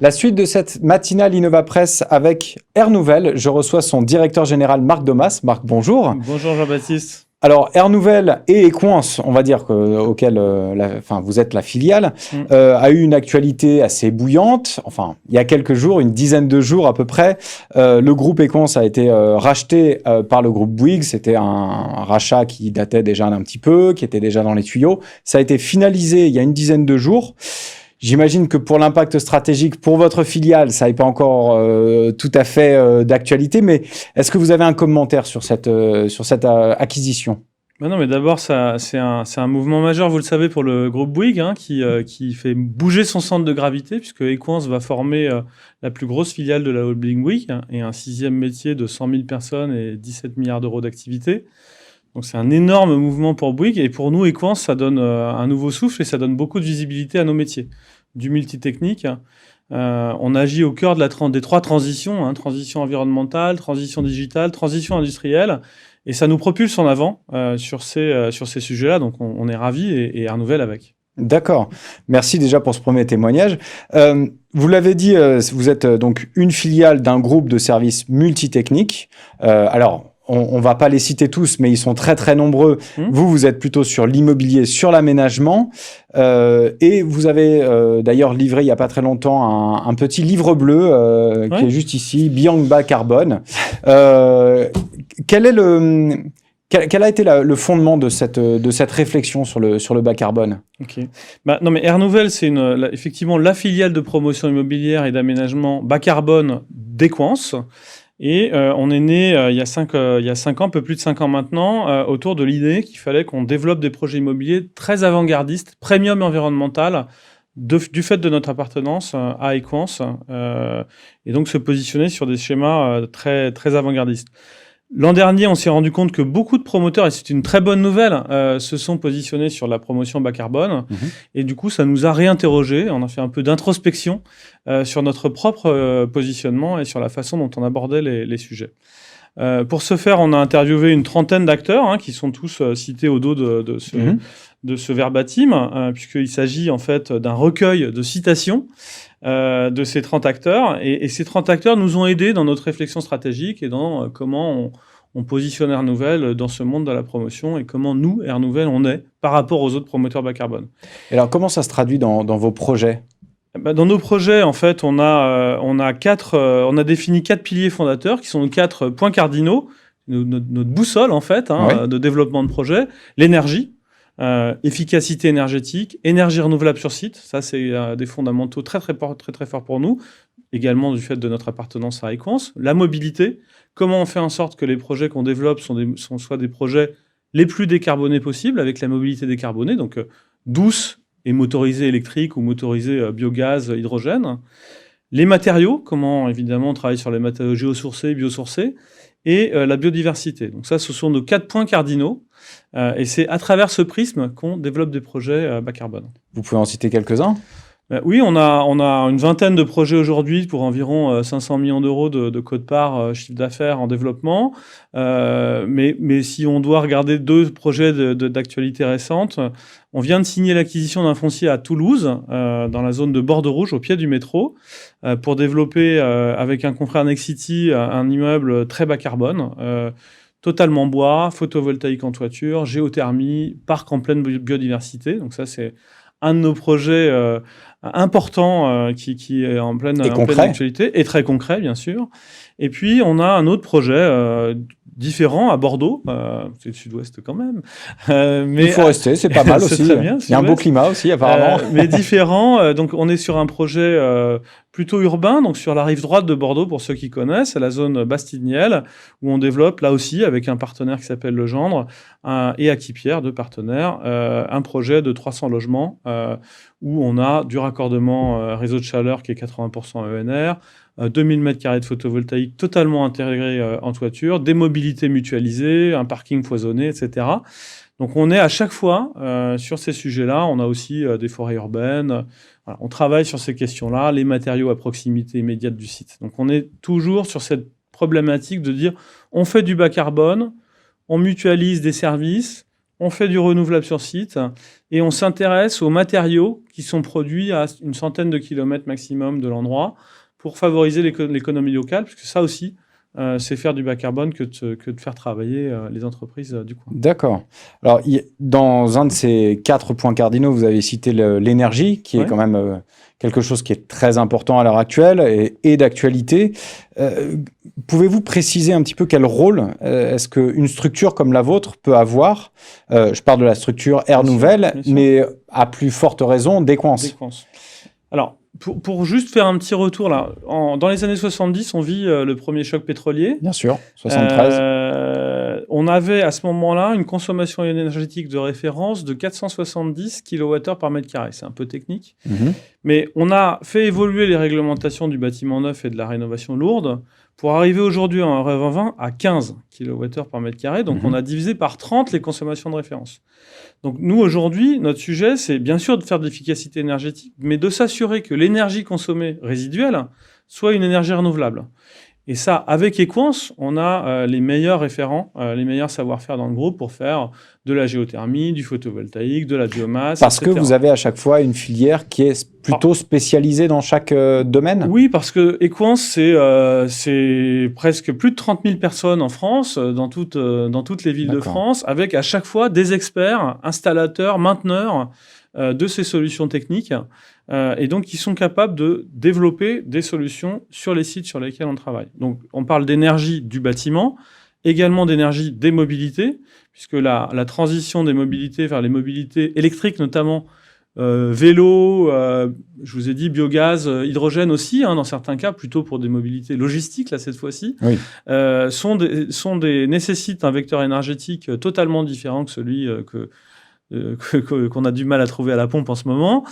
La suite de cette matinale InnovaPress avec Air Nouvelle, je reçois son directeur général Marc Domas. Marc, bonjour. Bonjour Jean-Baptiste. Alors, Air Nouvelle et Equans, on va dire auquel vous êtes la filiale, a eu une actualité assez bouillante. Enfin, il y a quelques jours, une dizaine de jours à peu près, le groupe Equans a été racheté par le groupe Bouygues. C'était un rachat qui datait déjà d'un petit peu, qui était déjà dans les tuyaux. Ça a été finalisé il y a une dizaine de jours. J'imagine que pour l'impact stratégique pour votre filiale, ça n'est pas encore tout à fait d'actualité, mais est-ce que vous avez un commentaire sur cette acquisition ? Ben non, mais d'abord, c'est un mouvement majeur, vous le savez, pour le groupe Bouygues, qui fait bouger son centre de gravité, puisque Equans va former la plus grosse filiale de la holding Bouygues, et un 6e métier de 100 000 personnes et 17 milliards d'euros d'activité. Donc c'est un énorme mouvement pour Bouygues, et pour nous, Equans, ça donne un nouveau souffle et ça donne beaucoup de visibilité à nos métiers. Du multitechnique, on agit au cœur des 3 transitions, transition environnementale, transition digitale, transition industrielle, et ça nous propulse en avant sur ces sujets-là, donc on est ravis et Air Nouvelle avec. D'accord. Merci déjà pour ce premier témoignage. Vous l'avez dit, vous êtes donc une filiale d'un groupe de services multitechniques. Alors, on ne va pas les citer tous, mais ils sont très, très nombreux. Vous êtes plutôt sur l'immobilier, sur l'aménagement. Et vous avez d'ailleurs livré il n'y a pas très longtemps un petit livre bleu qui est juste ici, Beyond Bas Carbone. Quel a été le fondement de cette réflexion sur le bas carbone ? Ok. Non, mais Air Nouvelle, c'est effectivement la filiale de promotion immobilière et d'aménagement bas carbone d'Equans. Et on est né il y a 5 ans, un peu plus de 5 ans maintenant, autour de l'idée qu'il fallait qu'on développe des projets immobiliers très avant-gardistes, premium environnemental, du fait de notre appartenance à Equans, et donc se positionner sur des schémas très, très avant-gardistes. L'an dernier, on s'est rendu compte que beaucoup de promoteurs, et c'est une très bonne nouvelle, se sont positionnés sur la promotion bas carbone. Et du coup, ça nous a réinterrogés. On a fait un peu d'introspection sur notre propre positionnement et sur la façon dont on abordait les sujets. Pour ce faire, on a interviewé une trentaine d'acteurs qui sont tous cités au dos de ce verbatim, puisqu'il s'agit en fait d'un recueil de citations de ces 30 acteurs. Et ces 30 acteurs nous ont aidés dans notre réflexion stratégique et dans comment on positionne Air Nouvelle dans ce monde de la promotion et comment nous, Air Nouvelle, on est par rapport aux autres promoteurs bas carbone. Et alors, comment ça se traduit dans vos projets ? Dans nos projets, en fait, on a défini 4 piliers fondateurs qui sont nos 4 points cardinaux, notre boussole, en fait, de développement de projet. L'énergie, efficacité énergétique, énergie renouvelable sur site. Ça, c'est des fondamentaux très, très, très, très forts pour nous, également du fait de notre appartenance à Equans. La mobilité, comment on fait en sorte que les projets qu'on développe soient des projets les plus décarbonés possibles, avec la mobilité décarbonée, donc douce, et motorisé électrique ou motorisé biogaz, hydrogène. Les matériaux, comment évidemment on travaille sur les matériaux géosourcés, biosourcés, et la biodiversité. Donc ça, ce sont nos 4 points cardinaux, et c'est à travers ce prisme qu'on développe des projets bas carbone. Vous pouvez en citer quelques-uns ? Oui, on a une vingtaine de projets aujourd'hui pour environ 500 millions d'euros de quote-part chiffre d'affaires en développement. Mais si on doit regarder 2 projets d'actualité récente, on vient de signer l'acquisition d'un foncier à Toulouse, dans la zone de Bordeaux-Rouge, au pied du métro, pour développer avec un confrère Nexity un immeuble très bas carbone, totalement bois, photovoltaïque en toiture, géothermie, parc en pleine biodiversité. Donc ça, c'est un de nos projets important qui est en pleine actualité et très concret, bien sûr. Et puis, on a un autre projet différent à Bordeaux. C'est le sud-ouest quand même. Mais il faut rester, c'est pas mal aussi. Très bien, il y a un beau climat aussi, apparemment. Mais différent. Donc, on est sur un projet plutôt urbain, donc sur la rive droite de Bordeaux, pour ceux qui connaissent, c'est la zone Bastide-Niel, où on développe, là aussi, avec un partenaire qui s'appelle Le Gendre, et Acquipierre, 2 partenaires, un projet de 300 logements, où on a du raccordement réseau de chaleur qui est 80% ENR, 2000 m² de photovoltaïque totalement intégrés en toiture, des mobilités mutualisées, un parking foisonné, etc. Donc on est à chaque fois sur ces sujets-là. On a aussi des forêts urbaines. Voilà, on travaille sur ces questions-là, les matériaux à proximité immédiate du site. Donc on est toujours sur cette problématique de dire on fait du bas carbone, on mutualise des services, on fait du renouvelable sur site et on s'intéresse aux matériaux qui sont produits à une centaine de kilomètres maximum de l'endroit pour favoriser l'économie locale, puisque ça aussi, c'est faire du bas carbone que de faire travailler les entreprises du coin. D'accord. Alors, dans un de ces 4 points cardinaux, vous avez cité l'énergie, qui est quand même quelque chose qui est très important à l'heure actuelle et d'actualité. Pouvez-vous préciser un petit peu quel rôle est-ce qu'une structure comme la vôtre peut avoir? Je parle de la structure Air Nouvelle, mais à plus forte raison d'Equance. Alors, pour juste faire un petit retour, là, dans les années 70, on vit le premier choc pétrolier. Bien sûr, 73. On avait à ce moment-là une consommation énergétique de référence de 470 kWh par mètre carré. C'est un peu technique. Mais on a fait évoluer les réglementations du bâtiment neuf et de la rénovation lourde pour arriver aujourd'hui en 2020 à 15 kWh par mètre carré. Donc, on a divisé par 30 les consommations de référence. Donc, nous, aujourd'hui, notre sujet, c'est bien sûr de faire de l'efficacité énergétique, mais de s'assurer que l'énergie consommée résiduelle soit une énergie renouvelable. Et ça, avec Equance, on a les meilleurs référents, les meilleurs savoir-faire dans le groupe pour faire de la géothermie, du photovoltaïque, de la biomasse, Parce etc. que vous avez à chaque fois une filière qui est plutôt spécialisée dans chaque domaine? Oui, parce que Equance, c'est presque plus de 30 000 personnes en France, dans toutes les villes de France, avec à chaque fois des experts, installateurs, mainteneurs de ces solutions techniques, et donc qui sont capables de développer des solutions sur les sites sur lesquels on travaille. Donc, on parle d'énergie du bâtiment, également d'énergie des mobilités, puisque la transition des mobilités vers les mobilités électriques, notamment vélo, je vous ai dit biogaz, hydrogène aussi, dans certains cas, plutôt pour des mobilités logistiques, là, cette fois-ci, nécessitent un vecteur énergétique totalement différent que celui qu'on a du mal à trouver à la pompe en ce moment.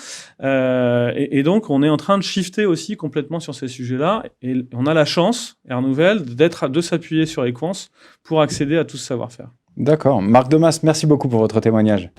Et donc, on est en train de shifter aussi complètement sur ces sujets-là. Et on a la chance, Air Nouvelle, de s'appuyer sur Equance pour accéder à tout ce savoir-faire. D'accord. Marc Domas, merci beaucoup pour votre témoignage.